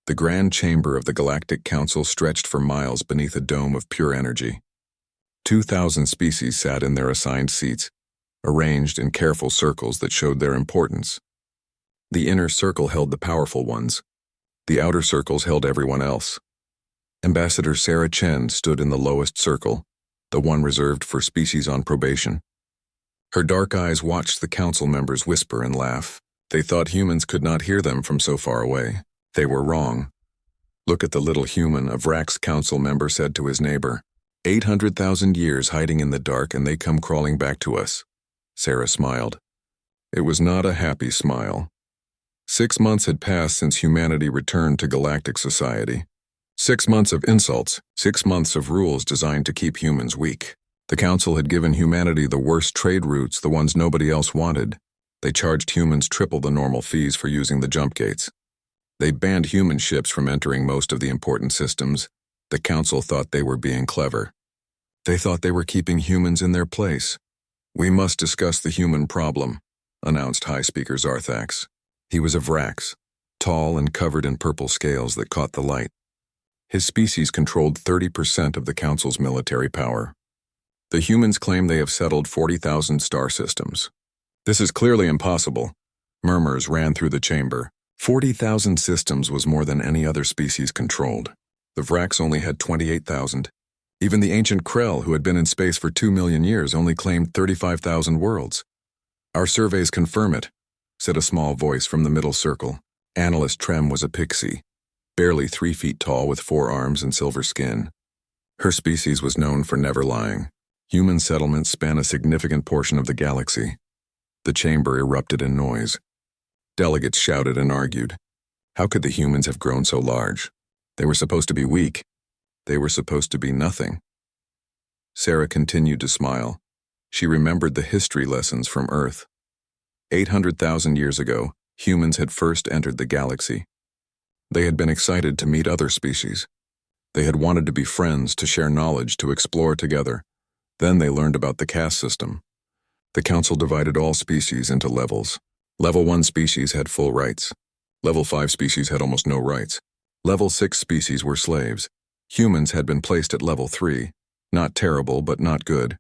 The grand chamber of the Galactic Council stretched for miles beneath a dome of pure energy. 2,000 species sat in their assigned seats, arranged in careful circles that showed their importance. The inner circle held the powerful ones. The outer circles held everyone else. Ambassador Sarah Chen stood in the lowest circle, the one reserved for species on probation. Her dark eyes watched the council members whisper and laugh. They thought humans could not hear them from so far away. They were wrong. "Look at the little human," a Vrax council member said to his neighbor. 800,000 years hiding in the dark and they come crawling back to us. Sarah smiled. It was not a happy smile. 6 months had passed since humanity returned to galactic society. 6 months of insults, 6 months of rules designed to keep humans weak. The council had given humanity the worst trade routes, the ones nobody else wanted. They charged humans triple the normal fees for using the jump gates. They banned human ships from entering most of the important systems. The council thought they were being clever. They thought they were keeping humans in their place. "We must discuss the human problem," announced High Speaker Zarthax. He was a Vrax, tall and covered in purple scales that caught the light. His species controlled 30% of the council's military power. The humans claim they have settled 40,000 star systems. "This is clearly impossible." Murmurs ran through the chamber. 40,000 systems was more than any other species controlled. The Vrax only had 28,000. Even the ancient Krell, who had been in space for 2 million years, only claimed 35,000 worlds. "Our surveys confirm it," said a small voice from the middle circle. Analyst Trem was a pixie, barely 3 feet tall with 4 arms and silver skin. Her species was known for never lying. Human settlements span a significant portion of the galaxy. The chamber erupted in noise. Delegates shouted and argued. How could the humans have grown so large? They were supposed to be weak. They were supposed to be nothing. Sarah continued to smile. She remembered the history lessons from Earth. 800,000 years ago, humans had first entered the galaxy. They had been excited to meet other species. They had wanted to be friends, to share knowledge, to explore together. Then they learned about the caste system. The council divided all species into levels. Level 1 species had full rights. Level 5 species had almost no rights. Level 6 species were slaves. Humans had been placed at level 3. Not terrible, but not good.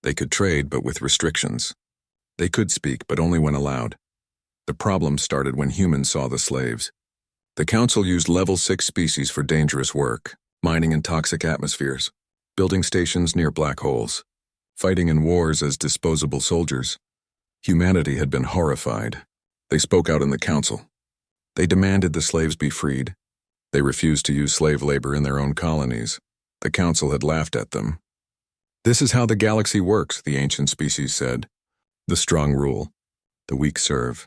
They could trade, but with restrictions. They could speak, but only when allowed. The problem started when humans saw the slaves. The council used level 6 species for dangerous work, mining in toxic atmospheres, building stations near black holes, fighting in wars as disposable soldiers. Humanity had been horrified. They spoke out in the council. They demanded the slaves be freed. They refused to use slave labor in their own colonies. The council had laughed at them. "This is how the galaxy works," the ancient species said. "The strong rule. The weak serve.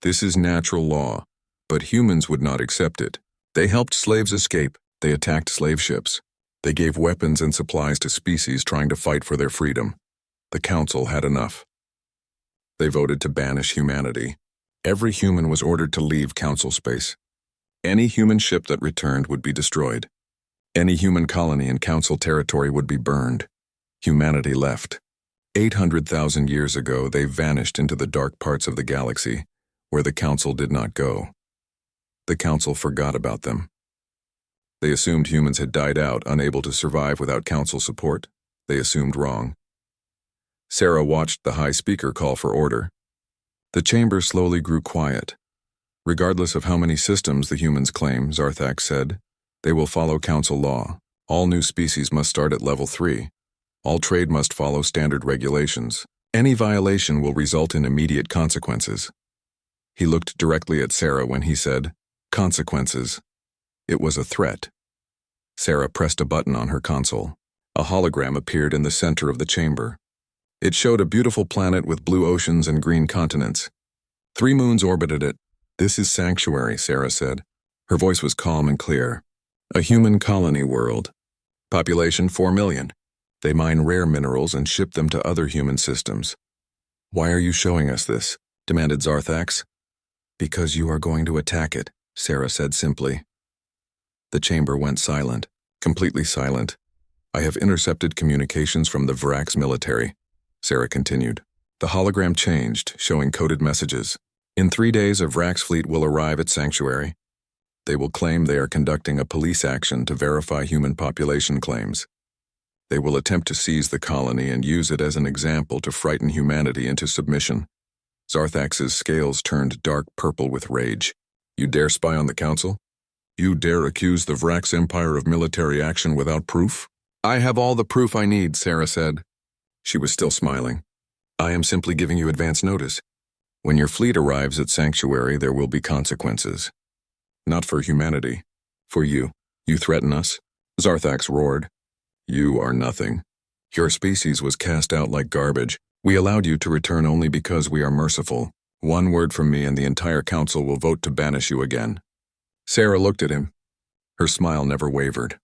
This is natural law." But humans would not accept it. They helped slaves escape. They attacked slave ships. They gave weapons and supplies to species trying to fight for their freedom. The council had enough. They voted to banish humanity. Every human was ordered to leave council space. Any human ship that returned would be destroyed. Any human colony in council territory would be burned. Humanity left. 800,000 years ago, they vanished into the dark parts of the galaxy, where the council did not go. The council forgot about them. They assumed humans had died out, unable to survive without council support. They assumed wrong. Sarah watched the High Speaker call for order. The chamber slowly grew quiet. "Regardless of how many systems the humans claim," Zarthax said, "they will follow council law. All new species must start at level 3. All trade must follow standard regulations. Any violation will result in immediate consequences." He looked directly at Sarah when he said, "Consequences." It was a threat. Sarah pressed a button on her console. A hologram appeared in the center of the chamber. It showed a beautiful planet with blue oceans and green continents. 3 moons orbited it. "This is Sanctuary," Sarah said. Her voice was calm and clear. "A human colony world. Population 4 million. They mine rare minerals and ship them to other human systems." "Why are you showing us this?" demanded Zarthax. "Because you are going to attack it," Sarah said simply. The chamber went silent, completely silent. "I have intercepted communications from the Vrax military," Sarah continued. The hologram changed, showing coded messages. "In 3 days, a Vrax fleet will arrive at Sanctuary. They will claim they are conducting a police action to verify human population claims. They will attempt to seize the colony and use it as an example to frighten humanity into submission. Zarthax's scales turned dark purple with rage. You dare spy on the Council? You dare accuse the Vrax Empire of military action without proof? I have all the proof I need, Sarah said. She was still smiling. I am simply giving you advance notice. When your fleet arrives at Sanctuary, there will be consequences. Not for humanity. For you. You threaten us? Zarthax roared. You are nothing. Your species was cast out like garbage. We allowed you to return only because we are merciful. One word from me and the entire council will vote to banish you again. Sarah looked at him. Her smile never wavered.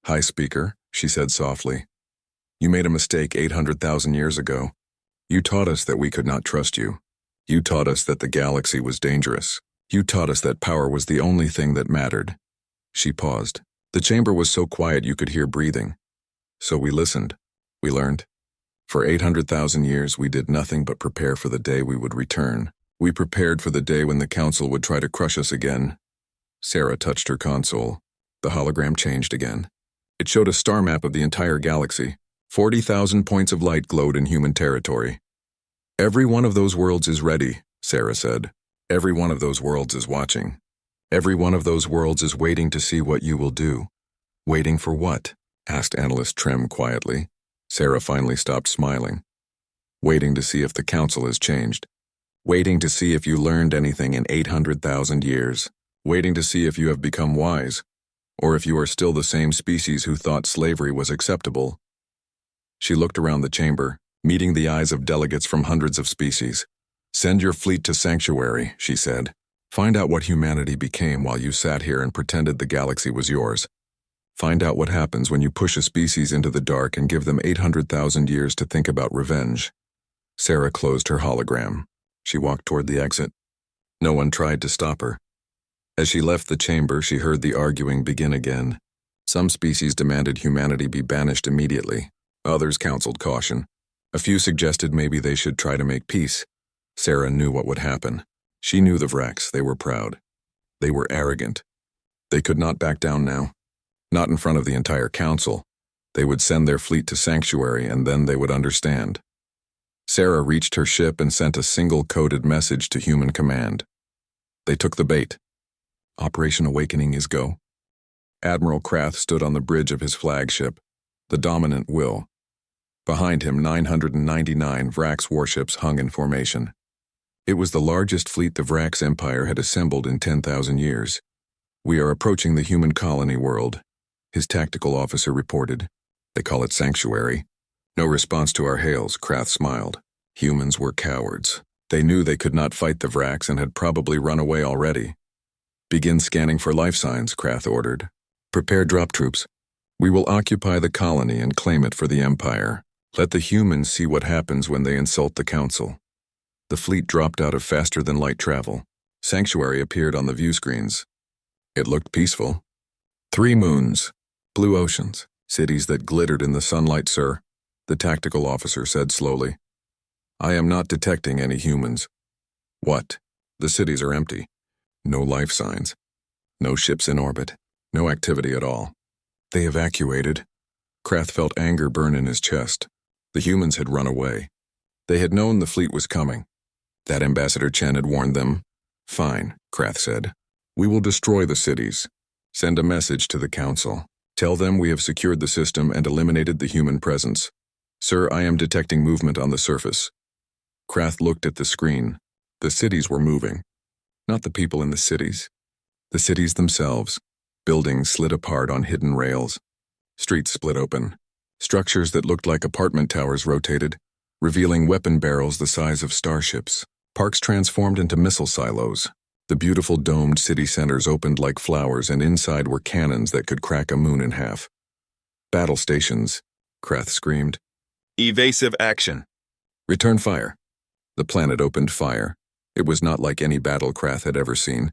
High Speaker, she said softly. You made a mistake 800,000 years ago. You taught us that we could not trust you. You taught us that the galaxy was dangerous. You taught us that power was the only thing that mattered. She paused. The chamber was so quiet you could hear breathing. So we listened. We learned. For 800,000 years, we did nothing but prepare for the day we would return. We prepared for the day when the Council would try to crush us again. Sarah touched her console. The hologram changed again. It showed a star map of the entire galaxy. 40,000 points of light glowed in human territory. Every one of those worlds is ready, Sarah said. Every one of those worlds is watching. Every one of those worlds is waiting to see what you will do. Waiting for what? Asked Analyst Trem quietly. Sarah finally stopped smiling. Waiting to see if the Council has changed. Waiting to see if you learned anything in 800,000 years. Waiting to see if you have become wise, or if you are still the same species who thought slavery was acceptable. She looked around the chamber, meeting the eyes of delegates from hundreds of species. Send your fleet to Sanctuary, she said. Find out what humanity became while you sat here and pretended the galaxy was yours. Find out what happens when you push a species into the dark and give them 800,000 years to think about revenge. Sarah closed her hologram. She walked toward the exit. No one tried to stop her. As she left the chamber, she heard the arguing begin again. Some species demanded humanity be banished immediately. Others counseled caution. A few suggested maybe they should try to make peace. Sarah knew what would happen. She knew the Vrax. They were proud. They were arrogant. They could not back down now. Not in front of the entire council. They would send their fleet to Sanctuary and then they would understand. Sarah reached her ship and sent a single coded message to Human Command. They took the bait. Operation Awakening is go. Admiral Krath stood on the bridge of his flagship, the Dominant Will. Behind him, 999 Vrax warships hung in formation. It was the largest fleet the Vrax Empire had assembled in 10,000 years. We are approaching the human colony world, his tactical officer reported. They call it Sanctuary. No response to our hails, Krath smiled. Humans were cowards. They knew they could not fight the Vrax and had probably run away already. Begin scanning for life signs, Krath ordered. Prepare drop troops. We will occupy the colony and claim it for the Empire. Let the humans see what happens when they insult the Council. The fleet dropped out of faster-than-light travel. Sanctuary appeared on the view screens. It looked peaceful. 3 moons, blue oceans, cities that glittered in the sunlight, sir, the tactical officer said slowly. I am not detecting any humans. What? The cities are empty. No life signs. No ships in orbit. No activity at all. They evacuated. Krath felt anger burn in his chest. The humans had run away. They had known the fleet was coming. That Ambassador Chen had warned them. Fine, Krath said. We will destroy the cities. Send a message to the Council. Tell them we have secured the system and eliminated the human presence. Sir, I am detecting movement on the surface. Krath looked at the screen. The cities were moving. Not the people in the cities. The cities themselves. Buildings slid apart on hidden rails. Streets split open. Structures that looked like apartment towers rotated, revealing weapon barrels the size of starships. Parks transformed into missile silos. The beautiful domed city centers opened like flowers, and inside were cannons that could crack a moon in half. Battle stations, Krath screamed. Evasive action. Return fire. The planet opened fire. It was not like any battle Krath had ever seen.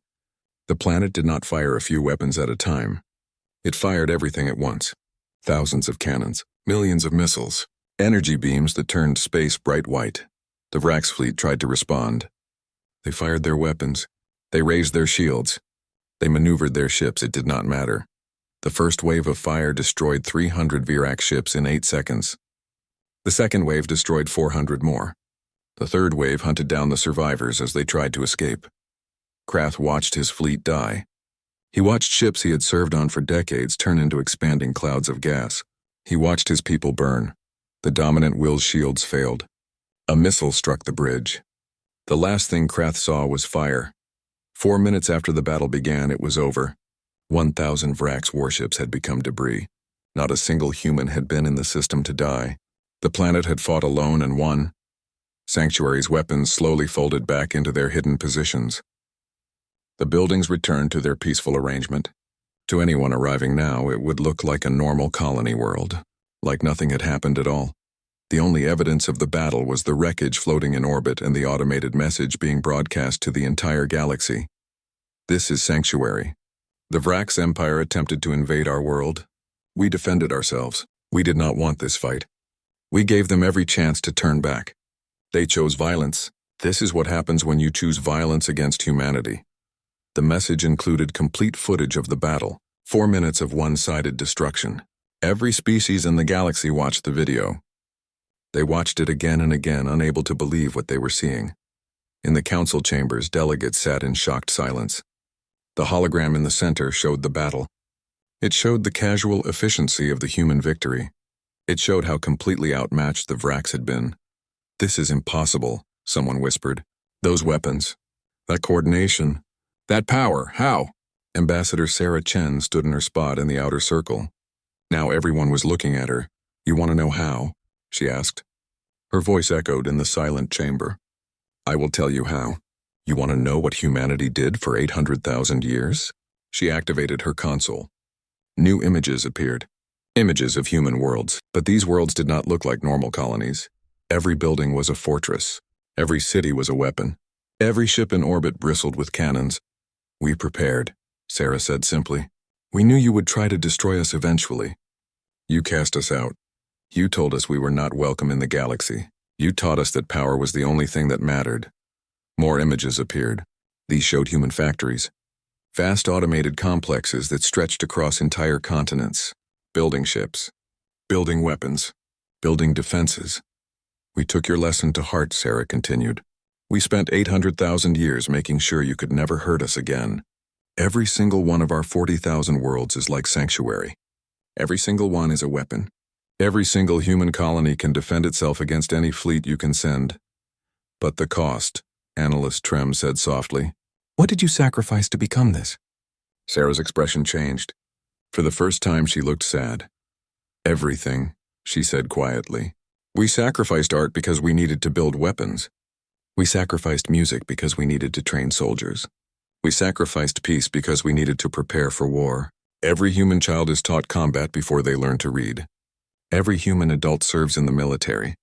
The planet did not fire a few weapons at a time. It fired everything at once. Thousands of cannons, millions of missiles, energy beams that turned space bright white. The Vrax fleet tried to respond. They fired their weapons. They raised their shields. They maneuvered their ships, it did not matter. The first wave of fire destroyed 300 Virac ships in 8 seconds. The second wave destroyed 400 more. The third wave hunted down the survivors as they tried to escape. Krath watched his fleet die. He watched ships he had served on for decades turn into expanding clouds of gas. He watched his people burn. The dominant will's shields failed. A missile struck the bridge. The last thing Krath saw was fire. 4 minutes after the battle began, it was over. 1,000 Vrax warships had become debris. Not a single human had been in the system to die. The planet had fought alone and won. Sanctuary's weapons slowly folded back into their hidden positions. The buildings returned to their peaceful arrangement. To anyone arriving now, it would look like a normal colony world, like nothing had happened at all. The only evidence of the battle was the wreckage floating in orbit and the automated message being broadcast to the entire galaxy. This is Sanctuary. The Vrax Empire attempted to invade our world. We defended ourselves. We did not want this fight. We gave them every chance to turn back. They chose violence. This is what happens when you choose violence against humanity. The message included complete footage of the battle, 4 minutes of one-sided destruction. Every species in the galaxy watched the video. They watched it again and again, unable to believe what they were seeing. In the council chambers, delegates sat in shocked silence. The hologram in the center showed the battle. It showed the casual efficiency of the human victory. It showed how completely outmatched the Vrax had been. "This is impossible," someone whispered. "Those weapons, that coordination, that power, how?" Ambassador Sarah Chen stood in her spot in the outer circle. Now everyone was looking at her. "You want to know how?" she asked. Her voice echoed in the silent chamber. "I will tell you how. You want to know what humanity did for 800,000 years?" She activated her console. New images appeared. Images of human worlds, but these worlds did not look like normal colonies. Every building was a fortress. Every city was a weapon. Every ship in orbit bristled with cannons. "We prepared," Sarah said simply. "We knew you would try to destroy us eventually. You cast us out. You told us we were not welcome in the galaxy. You taught us that power was the only thing that mattered." More images appeared. These showed human factories. Vast automated complexes that stretched across entire continents. Building ships. Building weapons. Building defenses. "We took your lesson to heart," Sarah continued. "We spent 800,000 years making sure you could never hurt us again. Every single one of our 40,000 worlds is like Sanctuary. Every single one is a weapon. Every single human colony can defend itself against any fleet you can send. But the cost," Analyst Trem said softly. "What did you sacrifice to become this?" Sarah's expression changed. For the first time, she looked sad. "Everything," she said quietly. "We sacrificed art because we needed to build weapons. We sacrificed music because we needed to train soldiers. We sacrificed peace because we needed to prepare for war. Every human child is taught combat before they learn to read. Every human adult serves in the military.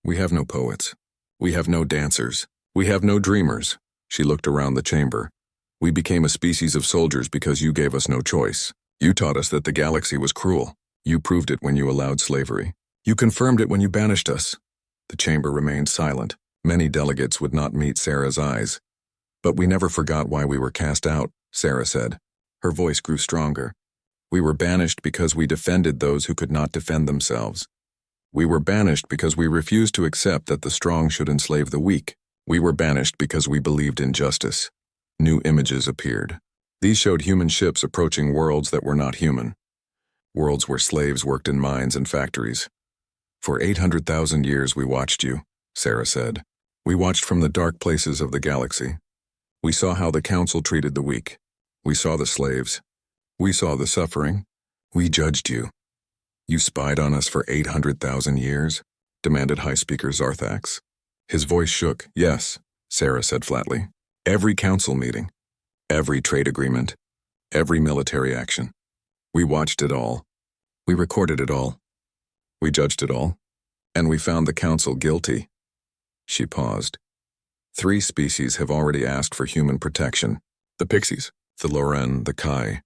We have no poets. We have no dancers. We have no dreamers." She looked around the chamber. "We became a species of soldiers because you gave us no choice. You taught us that the galaxy was cruel. You proved it when you allowed slavery. You confirmed it when you banished us." The chamber remained silent. Many delegates would not meet Sarah's eyes. "But we never forgot why we were cast out," Sarah said. Her voice grew stronger. "We were banished because we defended those who could not defend themselves. We were banished because we refused to accept that the strong should enslave the weak. We were banished because we believed in justice." New images appeared. These showed human ships approaching worlds that were not human. Worlds where slaves worked in mines and factories. "For 800,000 years we watched you," Sarah said. "We watched from the dark places of the galaxy. We saw how the council treated the weak. We saw the slaves. We saw the suffering. We judged you." "You spied on us for 800,000 years?" demanded High Speaker Zarthax. His voice shook. "Yes," Sarah said flatly. "Every council meeting. Every trade agreement. Every military action. We watched it all. We recorded it all. We judged it all. And we found the council guilty." She paused. 3 species have already asked for human protection. The Pixies, the Loren, the Kai.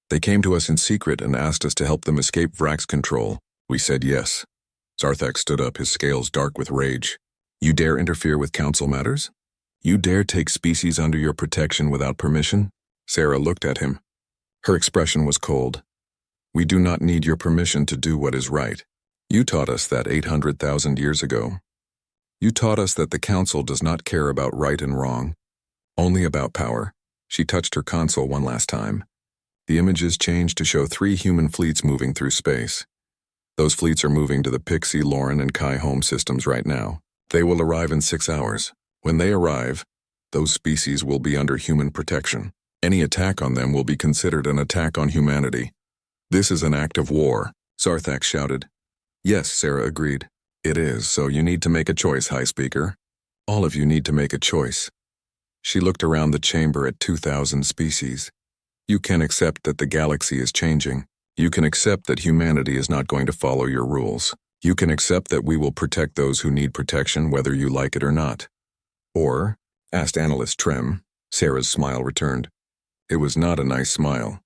They came to us in secret and asked us to help them escape Vrax control. We said yes. Zarthax stood up, his scales dark with rage. "You dare interfere with council matters? You dare take species under your protection without permission?" Sarah looked at him. Her expression was cold. "We do not need your permission to do what is right. You taught us that 800,000 years ago. You taught us that the Council does not care about right and wrong, only about power." She touched her console one last time. The images changed to show 3 human fleets moving through space. Those fleets are moving to the Pixie, Lauren, and Kai home systems right now. They will arrive in 6 hours. When they arrive, those species will be under human protection. Any attack on them will be considered an attack on humanity. "This is an act of war," Sarthak shouted. "Yes," Sarah agreed. "It is, so you need to make a choice, High Speaker. All of you need to make a choice." She looked around the chamber at 2,000 species. "You can accept that the galaxy is changing. You can accept that humanity is not going to follow your rules. You can accept that we will protect those who need protection whether you like it or not." "Or?" asked Analyst Trem. Sarah's smile returned. It was not a nice smile.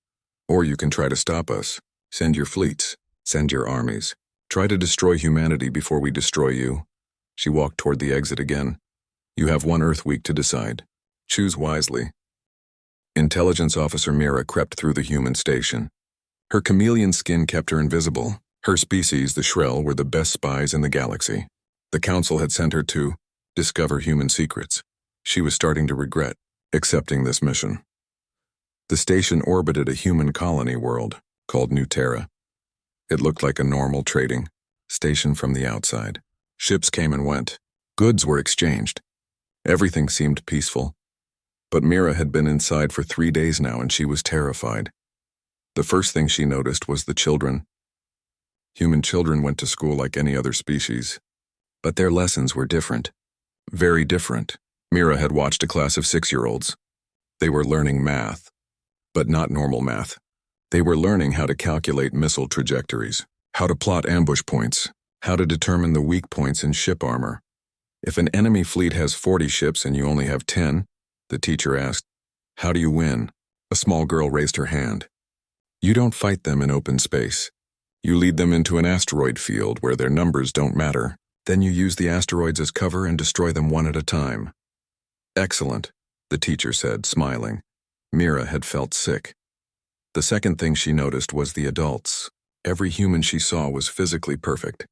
"Or you can try to stop us. Send your fleets. Send your armies. Try to destroy humanity before we destroy you." She walked toward the exit again. "You have 1 Earth week to decide. Choose wisely." Intelligence Officer Mira crept through the human station. Her chameleon skin kept her invisible. Her species, the Shrell, were the best spies in the galaxy. The Council had sent her to discover human secrets. She was starting to regret accepting this mission. The station orbited a human colony world called New Terra. It looked like a normal trading station from the outside. Ships came and went. Goods were exchanged. Everything seemed peaceful. But Mira had been inside for 3 days now and she was terrified. The first thing she noticed was the children. Human children went to school like any other species. But their lessons were different. Very different. Mira had watched a class of 6-year-olds. They were learning math. But not normal math. They were learning how to calculate missile trajectories, how to plot ambush points, how to determine the weak points in ship armor. If an enemy fleet has 40 ships and you only have 10, the teacher asked, "How do you win?" A small girl raised her hand. "You don't fight them in open space. You lead them into an asteroid field where their numbers don't matter. Then you use the asteroids as cover and destroy them one at a time." "Excellent," the teacher said, smiling. Mira had felt sick. The second thing she noticed was the adults. Every human she saw was physically perfect.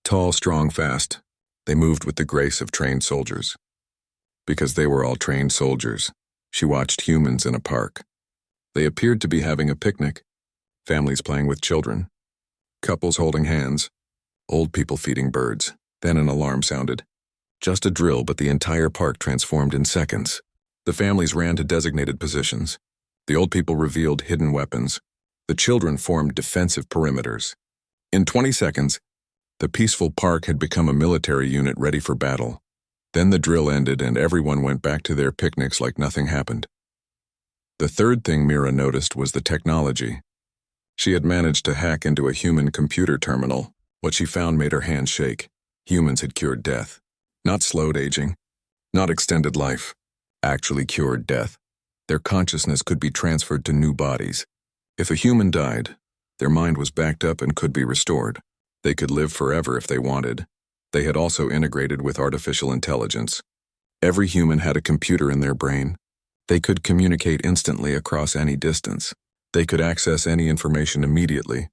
Tall, strong, fast. They moved with the grace of trained soldiers. Because they were all trained soldiers, she watched humans in a park. They appeared to be having a picnic. Families playing with children. Couples holding hands. Old people feeding birds. Then an alarm sounded. Just a drill, but the entire park transformed in seconds. The families ran to designated positions. The old people revealed hidden weapons. The children formed defensive perimeters. In 20 seconds, the peaceful park had become a military unit ready for battle. Then the drill ended and everyone went back to their picnics like nothing happened. The third thing Mira noticed was the technology. She had managed to hack into a human computer terminal. What she found made her hands shake. Humans had cured death. Not slowed aging. Not extended life. Actually cured death. Their consciousness could be transferred to new bodies. If a human died, their mind was backed up and could be restored. They could live forever if they wanted. They had also integrated with artificial intelligence. Every human had a computer in their brain. They could communicate instantly across any distance. They could access any information immediately.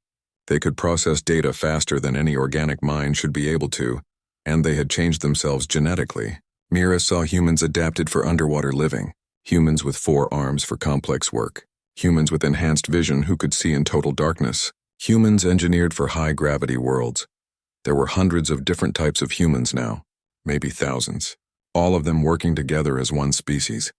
They could process data faster than any organic mind should be able to, and they had changed themselves genetically. Mira saw humans adapted for underwater living. Humans with 4 arms for complex work. Humans with enhanced vision who could see in total darkness. Humans engineered for high-gravity worlds. There were hundreds of different types of humans now, maybe thousands, all of them working together as one species.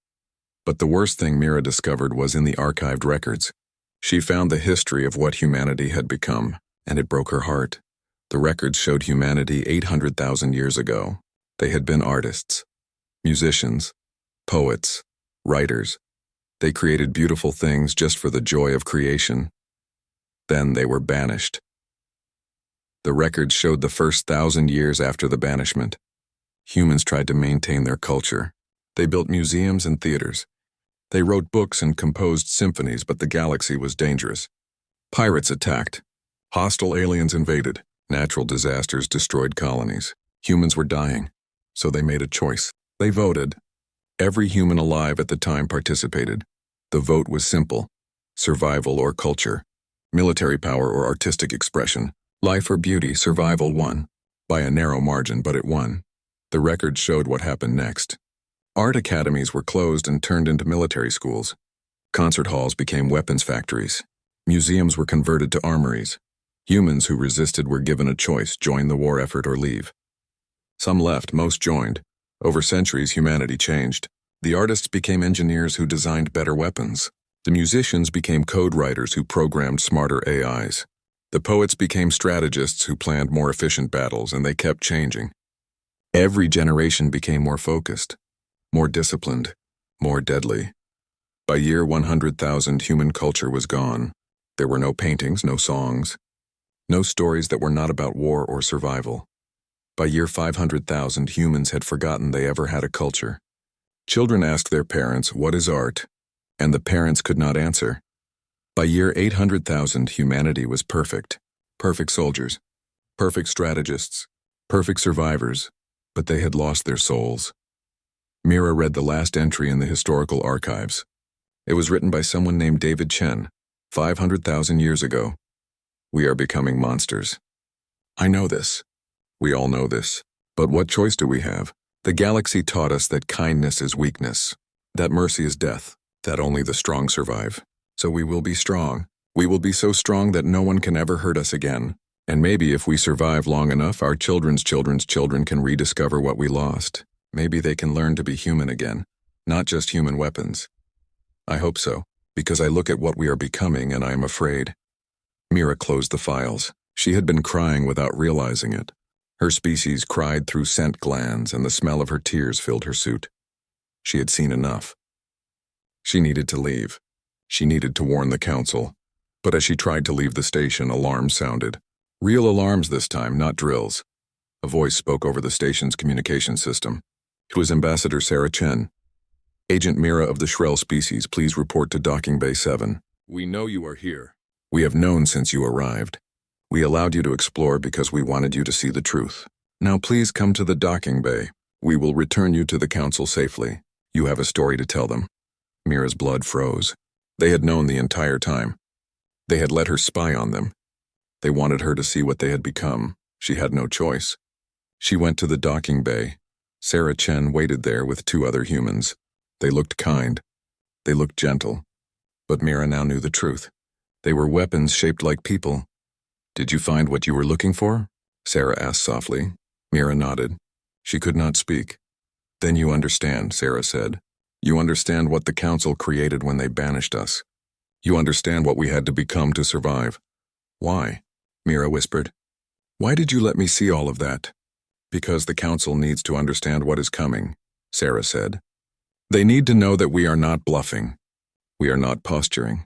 But the worst thing Mira discovered was in the archived records. She found the history of what humanity had become, and it broke her heart. The records showed humanity 800,000 years ago. They had been artists, musicians, poets, writers. They created beautiful things just for the joy of creation. Then they were banished. The records showed the first 1,000 years after the banishment. Humans tried to maintain their culture. They built museums and theaters. They wrote books and composed symphonies, but the galaxy was dangerous. Pirates attacked. Hostile aliens invaded. Natural disasters destroyed colonies. Humans were dying. So they made a choice. They voted. Every human alive at the time participated. The vote was simple: survival or culture, military power or artistic expression, life or beauty. Survival won. By a narrow margin, but it won. The record showed what happened next. Art academies were closed and turned into military schools. Concert halls became weapons factories. Museums were converted to armories. Humans who resisted were given a choice: join the war effort or leave. Some left, most joined. Over centuries, humanity changed. The artists became engineers who designed better weapons. The musicians became code writers who programmed smarter AIs. The poets became strategists who planned more efficient battles, and they kept changing. Every generation became more focused, more disciplined, more deadly. By year 100,000, human culture was gone. There were no paintings, no songs, no stories that were not about war or survival. By year 500,000, humans had forgotten they ever had a culture. Children asked their parents, "What is art?" And the parents could not answer. By year 800,000, humanity was perfect. Perfect soldiers, perfect strategists, perfect survivors, but they had lost their souls. Mira read the last entry in the historical archives. It was written by someone named David Chen, 500,000 years ago. We are becoming monsters. I know this. We all know this. But what choice do we have? The galaxy taught us that kindness is weakness, that mercy is death, that only the strong survive. So we will be strong. We will be so strong that no one can ever hurt us again. And maybe if we survive long enough, our children's children's children can rediscover what we lost. Maybe they can learn to be human again, not just human weapons. I hope so, because I look at what we are becoming and I am afraid. Mira closed the files. She had been crying without realizing it. Her species cried through scent glands, and the smell of her tears filled her suit. She had seen enough. She needed to leave. She needed to warn the council. But as she tried to leave the station, alarms sounded. Real alarms this time, not drills. A voice spoke over the station's communication system. It was Ambassador Sarah Chen. "Agent Mira of the Shrell species, please report to Docking Bay 7. We know you are here. We have known since you arrived. We allowed you to explore because we wanted you to see the truth. Now please come to the docking bay. We will return you to the council safely. You have a story to tell them." Mira's blood froze. They had known the entire time. They had let her spy on them. They wanted her to see what they had become. She had no choice. She went to the docking bay. Sarah Chen waited there with 2 other humans. They looked kind. They looked gentle. But Mira now knew the truth. They were weapons shaped like people. "Did you find what you were looking for?" Sarah asked softly. Mira nodded. She could not speak. "Then you understand," Sarah said. "You understand what the council created when they banished us. You understand what we had to become to survive." "Why?" Mira whispered. "Why did you let me see all of that?" "Because the council needs to understand what is coming," Sarah said. "They need to know that we are not bluffing. We are not posturing.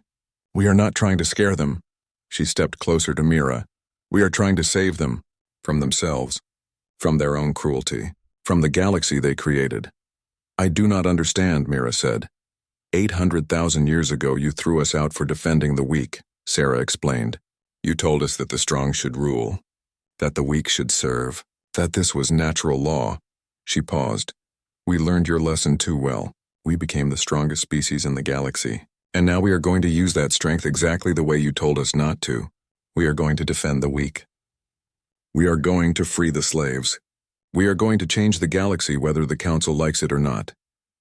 We are not trying to scare them." She stepped closer to Mira. "We are trying to save them. From themselves. From their own cruelty. From the galaxy they created." "I do not understand," Mira said. 800,000 years ago you threw us out for defending the weak," Sarah explained. "You told us that the strong should rule. That the weak should serve. That this was natural law." She paused. "We learned your lesson too well. We became the strongest species in the galaxy. And now we are going to use that strength exactly the way you told us not to. We are going to defend the weak. We are going to free the slaves. We are going to change the galaxy whether the council likes it or not."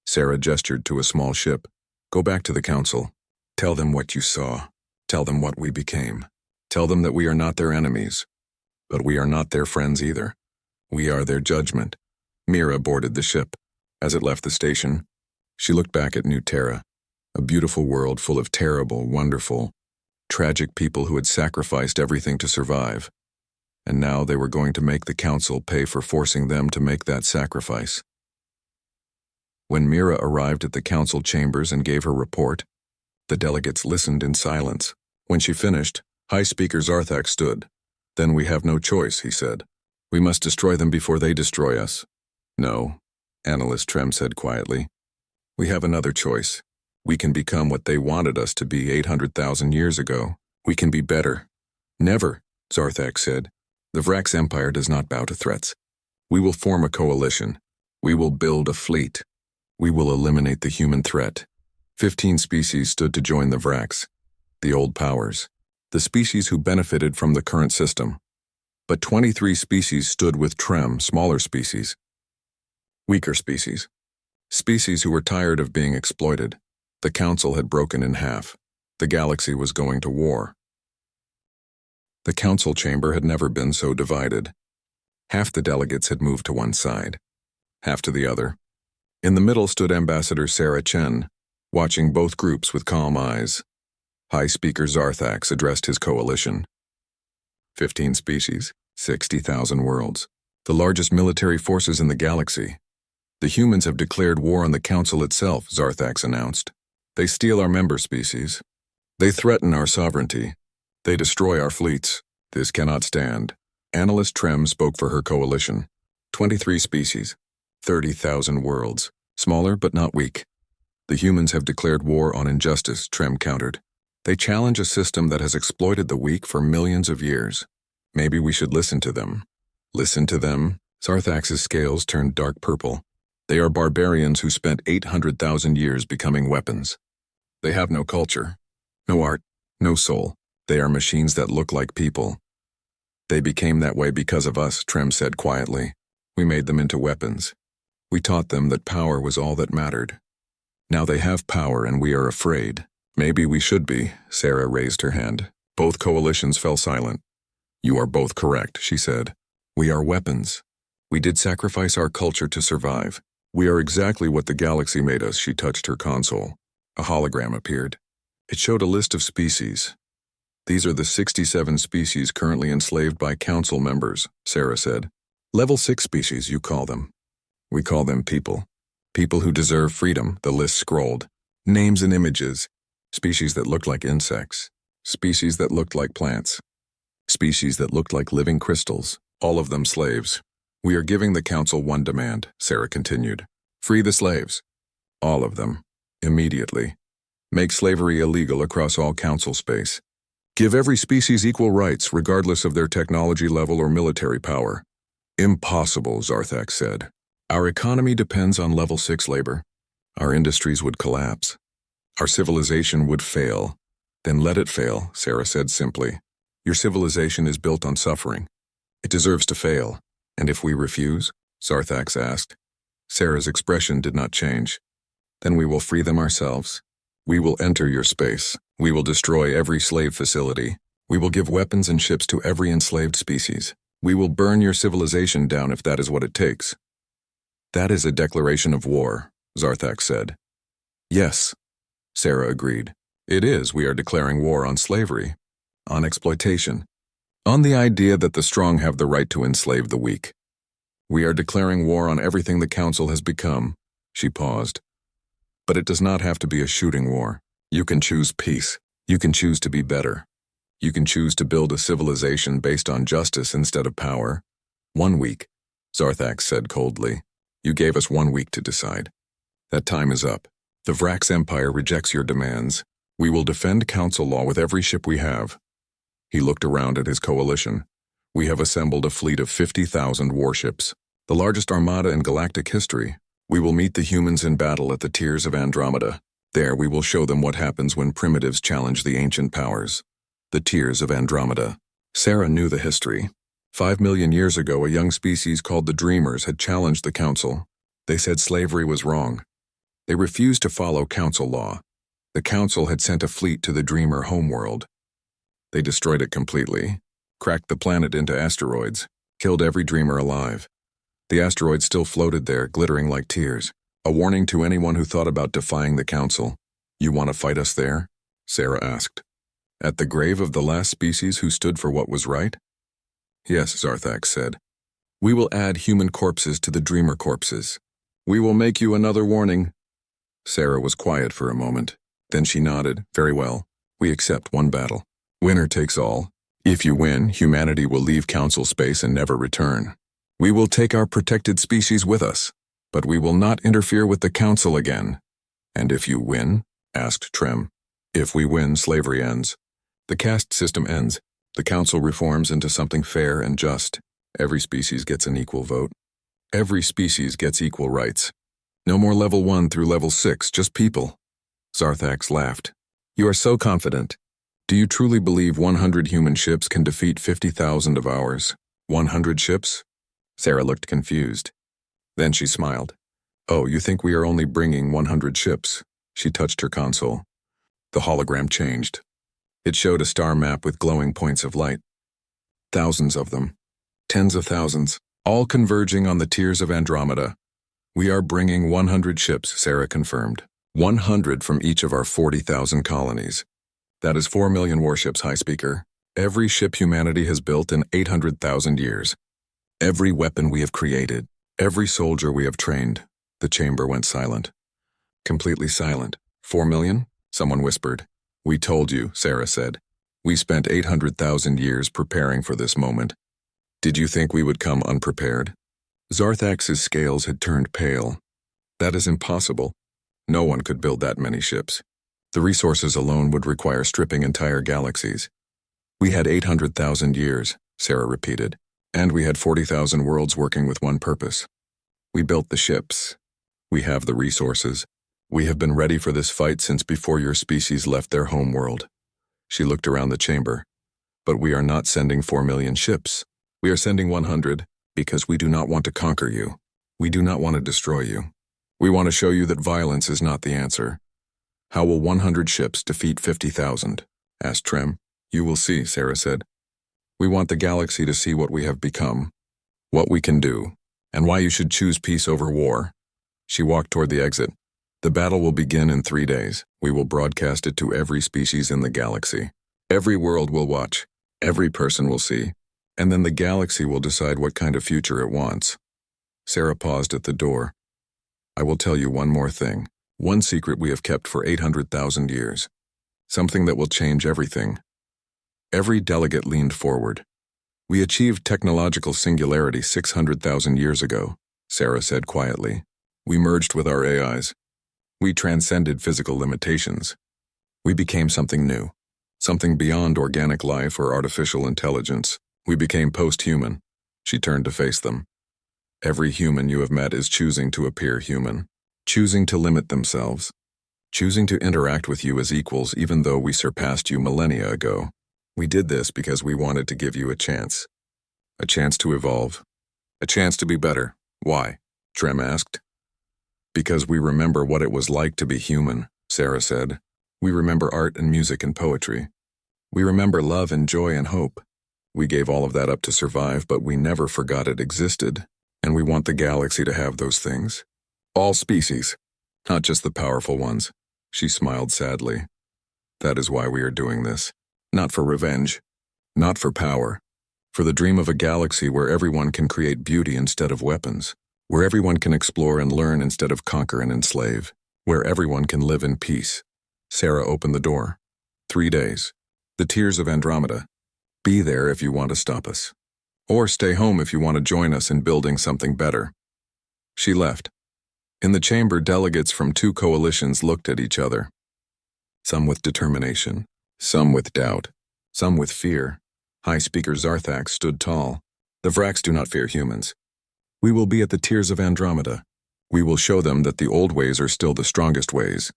Sarah gestured to a small ship. "Go back to the council. Tell them what you saw. Tell them what we became. Tell them that we are not their enemies. But we are not their friends either. We are their judgment." Mira boarded the ship. As it left the station, she looked back at New Terra. A beautiful world full of terrible, wonderful, tragic people who had sacrificed everything to survive. And now they were going to make the council pay for forcing them to make that sacrifice. When Mira arrived at the council chambers and gave her report, the delegates listened in silence. When she finished, High Speaker Zarthak stood. "Then we have no choice," he said. "We must destroy them before they destroy us." "No," Analyst Trem said quietly. "We have another choice. We can become what they wanted us to be 800,000 years ago. We can be better." "Never," Zarthak said. "The Vrax Empire does not bow to threats. We will form a coalition. We will build a fleet. We will eliminate the human threat. 15 species stood to join the Vrax, the old powers, the species who benefited from the current system. But 23 species stood with Trem, smaller species. Weaker species. Species who were tired of being exploited. The council had broken in half. The galaxy was going to war. The council chamber had never been so divided. Half the delegates had moved to one side, half to the other. In the middle stood Ambassador Sarah Chen, watching both groups with calm eyes. High Speaker Zarthax addressed his coalition. 15 species, 60,000 worlds, the largest military forces in the galaxy. The humans have declared war on the council itself, Zarthax announced. They steal our member species. They threaten our sovereignty. They destroy our fleets. This cannot stand. Analyst Trem spoke for her coalition. 23 species, 30,000 worlds, smaller but not weak. The humans have declared war on injustice, Trem countered. They challenge a system that has exploited the weak for millions of years. Maybe we should listen to them. Listen to them? Zarthax's scales turned dark purple. They are barbarians who spent 800,000 years becoming weapons. They have no culture, no art, no soul. They are machines that look like people. They became that way because of us, Trem said quietly. We made them into weapons. We taught them that power was all that mattered. Now they have power and we are afraid. Maybe we should be, Sarah raised her hand. Both coalitions fell silent. You are both correct, she said. We are weapons. We did sacrifice our culture to survive. We are exactly what the galaxy made us, she touched her console. A hologram appeared. It showed a list of species. These are the 67 species currently enslaved by council members, Sarah said. Level 6 species, you call them. We call them people. People who deserve freedom, the list scrolled. Names and images. Species that looked like insects. Species that looked like plants. Species that looked like living crystals. All of them slaves. We are giving the council one demand, Sarah continued. Free the slaves. All of them. Immediately. Make slavery illegal across all council space. Give every species equal rights, regardless of their technology level or military power. Impossible, Zarthax said. Our economy depends on level 6 labor. Our industries would collapse. Our civilization would fail. Then let it fail, Sarah said simply. Your civilization is built on suffering. It deserves to fail. And if we refuse? Zarthax asked. Sarah's expression did not change. Then we will free them ourselves. We will enter your space. We will destroy every slave facility. We will give weapons and ships to every enslaved species. We will burn your civilization down if that is what it takes. That is a declaration of war, Zarthax said. Yes, Sarah agreed. It is. We are declaring war on slavery, on exploitation, on the idea that the strong have the right to enslave the weak. We are declaring war on everything the council has become. She paused. But it does not have to be a shooting war. You can choose peace. You can choose to be better. You can choose to build a civilization based on justice instead of power. 1 week, Zarthax said coldly. You gave us 1 week to decide. That time is up. The Vrax Empire rejects your demands. We will defend council law with every ship we have. He looked around at his coalition. We have assembled a fleet of 50,000 warships, the largest armada in galactic history. We will meet the humans in battle at the Tiers of Andromeda. There we will show them what happens when primitives challenge the ancient powers. The Tiers of Andromeda. Sarah knew the history. 5 million years ago, a young species called the Dreamers had challenged the council. They said slavery was wrong. They refused to follow council law. The council had sent a fleet to the Dreamer homeworld. They destroyed it completely, cracked the planet into asteroids, killed every Dreamer alive. The asteroids still floated there, glittering like tears. A warning to anyone who thought about defying the council. You want to fight us there? Sarah asked. At the grave of the last species who stood for what was right? Yes, Zarthax said. We will add human corpses to the Dreamer corpses. We will make you another warning. Sarah was quiet for a moment. Then she nodded. Very well. We accept one battle. Winner takes all. If you win, humanity will leave council space and never return. We will take our protected species with us, but we will not interfere with the council again. And if you win? Asked Trem. If we win, slavery ends. The caste system ends. The council reforms into something fair and just. Every species gets an equal vote. Every species gets equal rights. No more level 1 through level 6, just people. Zarthax laughed. You are so confident. Do you truly believe 100 human ships can defeat 50,000 of ours? 100 ships? Sarah looked confused. Then she smiled. Oh, you think we are only bringing 100 ships? She touched her console. The hologram changed. It showed a star map with glowing points of light. Thousands of them. Tens of thousands, all converging on the tiers of Andromeda. We are bringing 100 ships, Sarah confirmed. 100 from each of our 40,000 colonies. That is 4 million warships, High Speaker. Every ship humanity has built in 800,000 years. Every weapon we have created. Every soldier we have trained. The chamber went silent. Completely silent. 4 million? Someone whispered. We told you, Sarah said. We spent 800,000 years preparing for this moment. Did you think we would come unprepared? Zarthax's scales had turned pale. That is impossible. No one could build that many ships. The resources alone would require stripping entire galaxies. We had 800,000 years, Sarah repeated, and we had 40,000 worlds working with one purpose. We built the ships. We have the resources. We have been ready for this fight since before your species left their home world. She looked around the chamber. But we are not sending 4 million ships. We are sending 100 because we do not want to conquer you. We do not want to destroy you. We want to show you that violence is not the answer. How will 100 ships defeat 50,000? Asked Trem. You will see, Sarah said. We want the galaxy to see what we have become, what we can do, and why you should choose peace over war. She walked toward the exit. The battle will begin in 3 days. We will broadcast it to every species in the galaxy. Every world will watch. Every person will see. And then the galaxy will decide what kind of future it wants. Sarah paused at the door. I will tell you one more thing. One secret we have kept for 800,000 years. Something that will change everything. Every delegate leaned forward. We achieved technological singularity 600,000 years ago, Sarah said quietly. We merged with our AIs. We transcended physical limitations. We became something new. Something beyond organic life or artificial intelligence. We became post-human. She turned to face them. Every human you have met is choosing to appear human. Choosing to limit themselves. Choosing to interact with you as equals even though we surpassed you millennia ago. We did this because we wanted to give you a chance. A chance to evolve. A chance to be better. Why? Trem asked. Because we remember what it was like to be human, Sarah said. We remember art and music and poetry. We remember love and joy and hope. We gave all of that up to survive, but we never forgot it existed. And we want the galaxy to have those things. All species, not just the powerful ones. She smiled sadly. That is why we are doing this. Not for revenge. Not for power. For the dream of a galaxy where everyone can create beauty instead of weapons. Where everyone can explore and learn instead of conquer and enslave. Where everyone can live in peace. Sarah opened the door. 3 days. The tiers of Andromeda. Be there if you want to stop us. Or stay home if you want to join us in building something better. She left. In the chamber, delegates from 2 coalitions looked at each other. Some with determination, some with doubt, some with fear. High Speaker Zarthax stood tall. The Vrax do not fear humans. We will be at the tiers of Andromeda. We will show them that the old ways are still the strongest ways.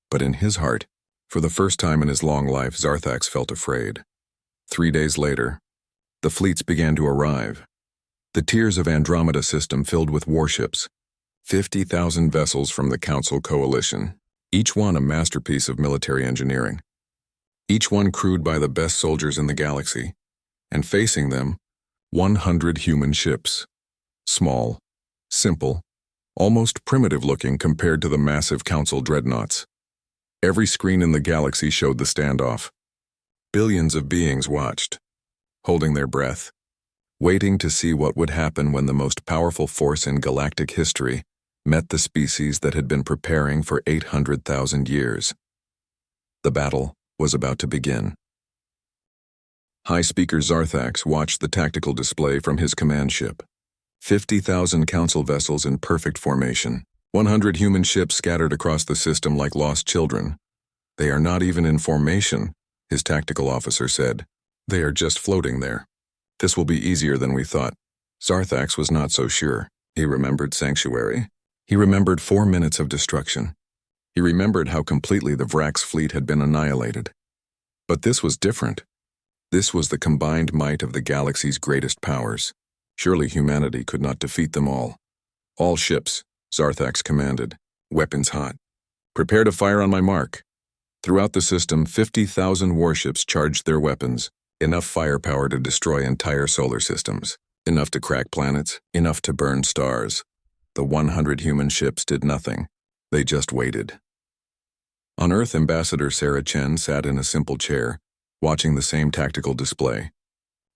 But in his heart, for the first time in his long life, Zarthax felt afraid. 3 days later, the fleets began to arrive. The tiers of Andromeda system filled with warships. 50,000 vessels from the Council Coalition, each one a masterpiece of military engineering. Each one crewed by the best soldiers in the galaxy, and facing them, 100 human ships. Small, simple, almost primitive-looking compared to the massive Council dreadnoughts. Every screen in the galaxy showed the standoff. Billions of beings watched, holding their breath, waiting to see what would happen when the most powerful force in galactic history met the species that had been preparing for 800,000 years. The battle was about to begin. High Speaker Zarthax watched the tactical display from his command ship. 50,000 council vessels in perfect formation. 100 human ships scattered across the system like lost children. They are not even in formation, his tactical officer said. They are just floating there. This will be easier than we thought. Zarthax was not so sure. He remembered Sanctuary. He remembered 4 minutes of destruction. He remembered how completely the Vrax fleet had been annihilated. But this was different. This was the combined might of the galaxy's greatest powers. Surely humanity could not defeat them all. All ships, Zarthax commanded. Weapons hot. Prepare to fire on my mark. Throughout the system, 50,000 warships charged their weapons. Enough firepower to destroy entire solar systems. Enough to crack planets. Enough to burn stars. The 100 human ships did nothing. They just waited. On Earth, Ambassador Sarah Chen sat in a simple chair, watching the same tactical display.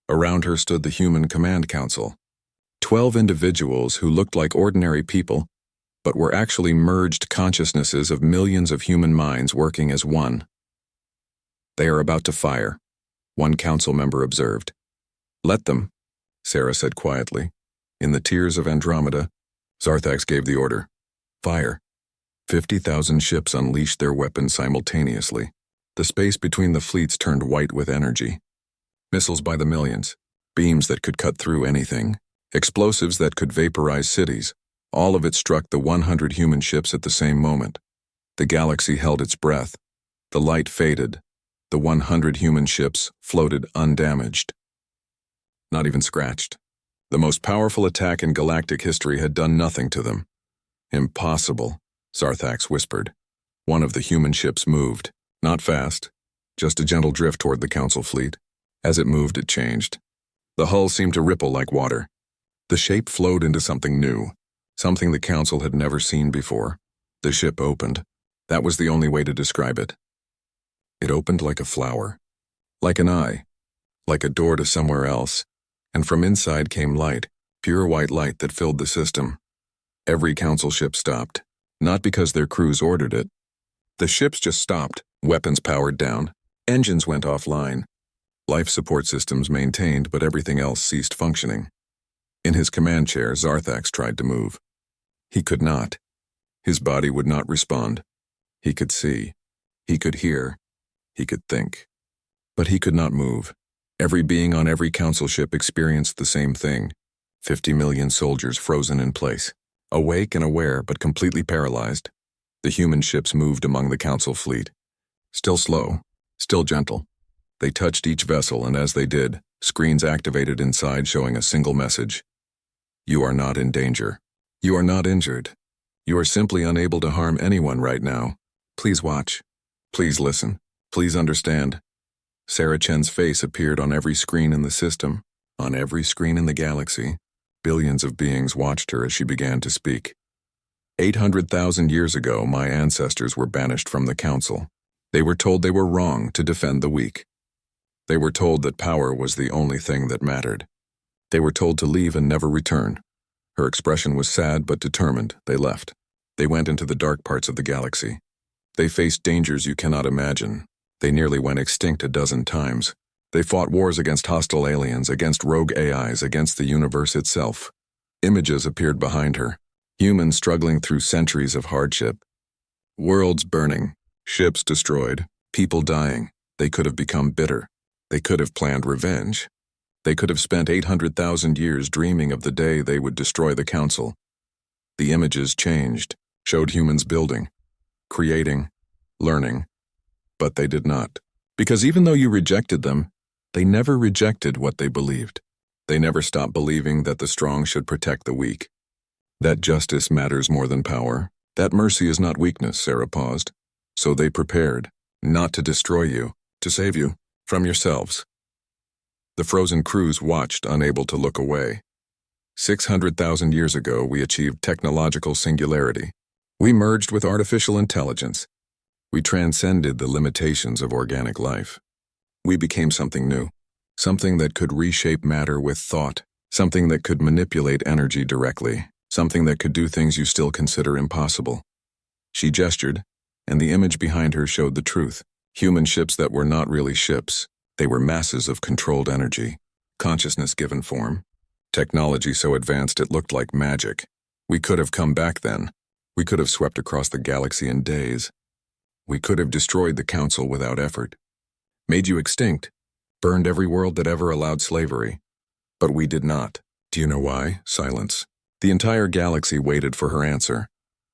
Around her stood the Human Command Council. 12 individuals who looked like ordinary people, but were actually merged consciousnesses of millions of human minds working as one. They are about to fire, one council member observed. Let them, Sarah said quietly. In the tears of Andromeda, Zarthax gave the order. Fire. 50,000 ships unleashed their weapons simultaneously. The space between the fleets turned white with energy. Missiles by the millions, beams that could cut through anything, explosives that could vaporize cities. All of it struck the 100 human ships at the same moment. The galaxy held its breath. The light faded. The 100 human ships floated undamaged. Not even scratched. The most powerful attack in galactic history had done nothing to them. Impossible, Zarthax whispered. One of the human ships moved. Not fast, just a gentle drift toward the council fleet. As it moved, it changed. The hull seemed to ripple like water. The shape flowed into something new, something the council had never seen before. The ship opened. That was the only way to describe it. It opened like a flower, like an eye, like a door to somewhere else, and from inside came light, pure white light that filled the system. Every council ship stopped, not because their crews ordered it. The ships just stopped, weapons powered down, engines went offline. Life support systems maintained, but everything else ceased functioning. In his command chair, Zarthax tried to move. He could not. His body would not respond. He could see. He could hear. He could think. But he could not move. Every being on every council ship experienced the same thing. 50 million soldiers frozen in place, awake and aware but completely paralyzed. The human ships moved among the council fleet. Still slow, still gentle. They touched each vessel, and as they did, screens activated inside showing a single message. You are not in danger. You are not injured. You are simply unable to harm anyone right now. Please watch. Please listen. Please understand. Sarah Chen's face appeared on every screen in the system, on every screen in the galaxy. Billions of beings watched her as she began to speak. 800,000 years ago, my ancestors were banished from the council. They were told they were wrong to defend the weak. They were told that power was the only thing that mattered. They were told to leave and never return. Her expression was sad but determined. They left. They went into the dark parts of the galaxy. They faced dangers you cannot imagine. They nearly went extinct a dozen times. They fought wars against hostile aliens, against rogue AIs, against the universe itself. Images appeared behind her. Humans struggling through centuries of hardship. Worlds burning. Ships destroyed. People dying. They could have become bitter. They could have planned revenge. They could have spent 800,000 years dreaming of the day they would destroy the council. The images changed, showed humans building, creating, learning. But they did not. Because even though you rejected them, they never rejected what they believed. They never stopped believing that the strong should protect the weak. That justice matters more than power. That mercy is not weakness, Sarah paused. So they prepared, not to destroy you, to save you, from yourselves. The frozen crews watched, unable to look away. 600,000 years ago, we achieved technological singularity. We merged with artificial intelligence. We transcended the limitations of organic life. We became something new, something that could reshape matter with thought, something that could manipulate energy directly, something that could do things you still consider impossible. She gestured, and the image behind her showed the truth. Human ships that were not really ships. They were masses of controlled energy, consciousness given form, technology so advanced it looked like magic. We could have come back then. We could have swept across the galaxy in days. We could have destroyed the council without effort, made you extinct, burned every world that ever allowed slavery. But we did not. Do you know why? Silence. The entire galaxy waited for her answer.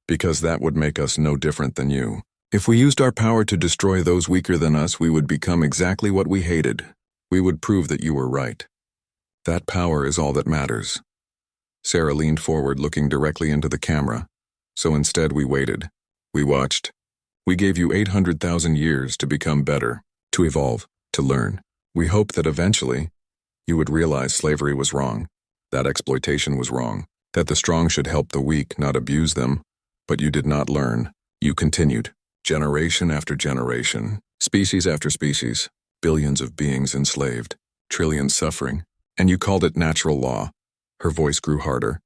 Because that would make us no different than you. If we used our power to destroy those weaker than us, we would become exactly what we hated. We would prove that you were right. That power is all that matters. Sarah leaned forward, looking directly into the camera. So instead we waited. We watched. We gave you 800,000 years to become better, to evolve, to learn. We hoped that eventually you would realize slavery was wrong, that exploitation was wrong, that the strong should help the weak, not abuse them. But you did not learn. You continued. Generation after generation, species after species, billions of beings enslaved, trillions suffering, and you called it natural law. Her voice grew harder.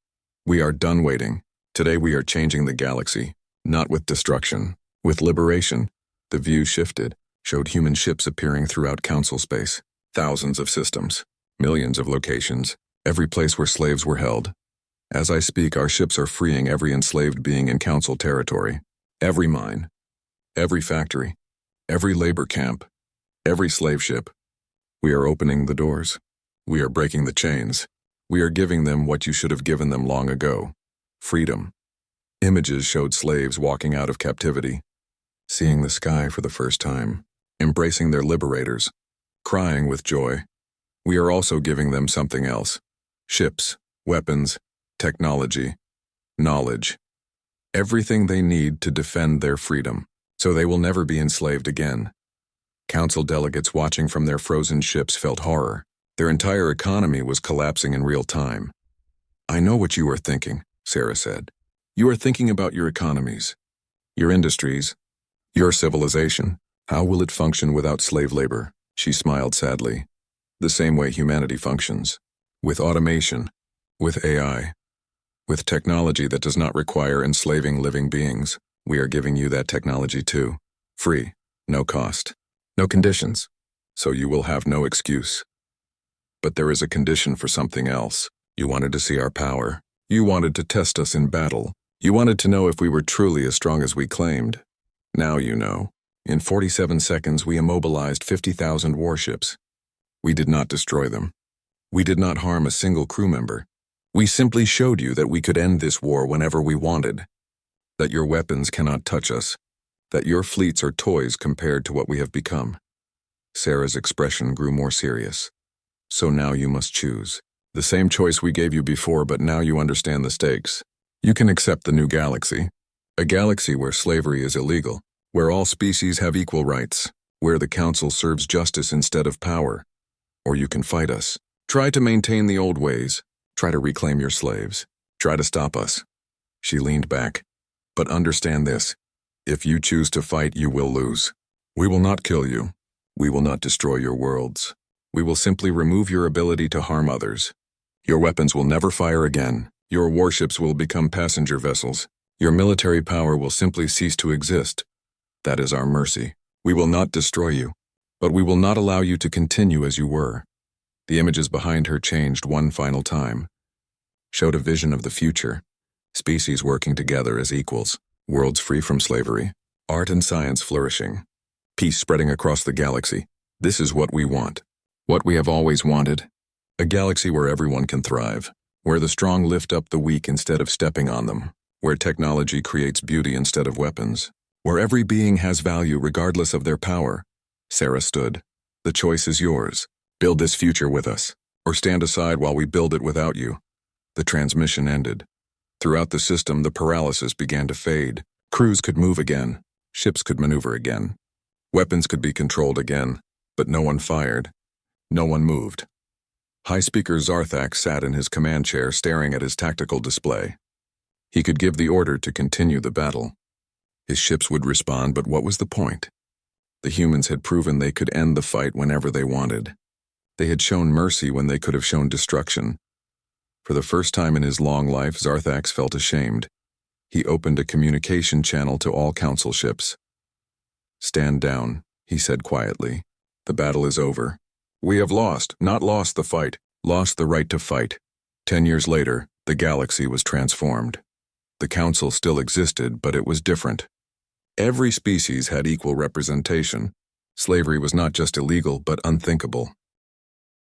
We are done waiting. Today we are changing the galaxy, not with destruction, with liberation. The view shifted, showed human ships appearing throughout council space, thousands of systems, millions of locations, every place where slaves were held. As I speak, our ships are freeing every enslaved being in council territory, every mine, every factory, every labor camp, every slave ship. We are opening the doors. We are breaking the chains. We are giving them what you should have given them long ago. Freedom. Images showed slaves walking out of captivity, seeing the sky for the first time, embracing their liberators, crying with joy. We are also giving them something else. Ships, weapons, technology, knowledge. Everything they need to defend their freedom, so they will never be enslaved again. Council delegates watching from their frozen ships felt horror. Their entire economy was collapsing in real time. I know what you are thinking, Sarah said. You are thinking about your economies, your industries, your civilization. How will it function without slave labor? She smiled sadly. The same way humanity functions. With automation, with AI, with technology that does not require enslaving living beings. We are giving you that technology too. Free, no cost, no conditions. So you will have no excuse. But there is a condition for something else. You wanted to see our power. You wanted to test us in battle. You wanted to know if we were truly as strong as we claimed. Now you know. In 47 seconds, we immobilized 50,000 warships. We did not destroy them. We did not harm a single crew member. We simply showed you that we could end this war whenever we wanted. That your weapons cannot touch us. That your fleets are toys compared to what we have become. Sarah's expression grew more serious. So now you must choose. The same choice we gave you before, but now you understand the stakes. You can accept the new galaxy. A galaxy where slavery is illegal, where all species have equal rights, where the council serves justice instead of power. Or you can fight us. Try to maintain the old ways. Try to reclaim your slaves. Try to stop us. She leaned back. But understand this. If you choose to fight, you will lose. We will not kill you. We will not destroy your worlds. We will simply remove your ability to harm others. Your weapons will never fire again. Your warships will become passenger vessels. Your military power will simply cease to exist. That is our mercy. We will not destroy you, but we will not allow you to continue as you were. The images behind her changed one final time. Showed a vision of the future. Species working together as equals. Worlds free from slavery. Art and science flourishing. Peace spreading across the galaxy. This is what we want. What we have always wanted. A galaxy where everyone can thrive. Where the strong lift up the weak instead of stepping on them. Where technology creates beauty instead of weapons. Where every being has value regardless of their power. Sarah stood. The choice is yours. Build this future with us, or stand aside while we build it without you. The transmission ended. Throughout the system, the paralysis began to fade. Crews could move again. Ships could maneuver again. Weapons could be controlled again, but no one fired. No one moved. High Speaker Zarthak sat in his command chair staring at his tactical display. He could give the order to continue the battle. His ships would respond, but what was the point? The humans had proven they could end the fight whenever they wanted. They had shown mercy when they could have shown destruction. For the first time in his long life, Zarthax felt ashamed. He opened a communication channel to all council ships. "Stand down," he said quietly. "The battle is over. We have lost, not lost the fight, lost the right to fight." 10 years later, the galaxy was transformed. The council still existed, but it was different. Every species had equal representation. Slavery was not just illegal, but unthinkable.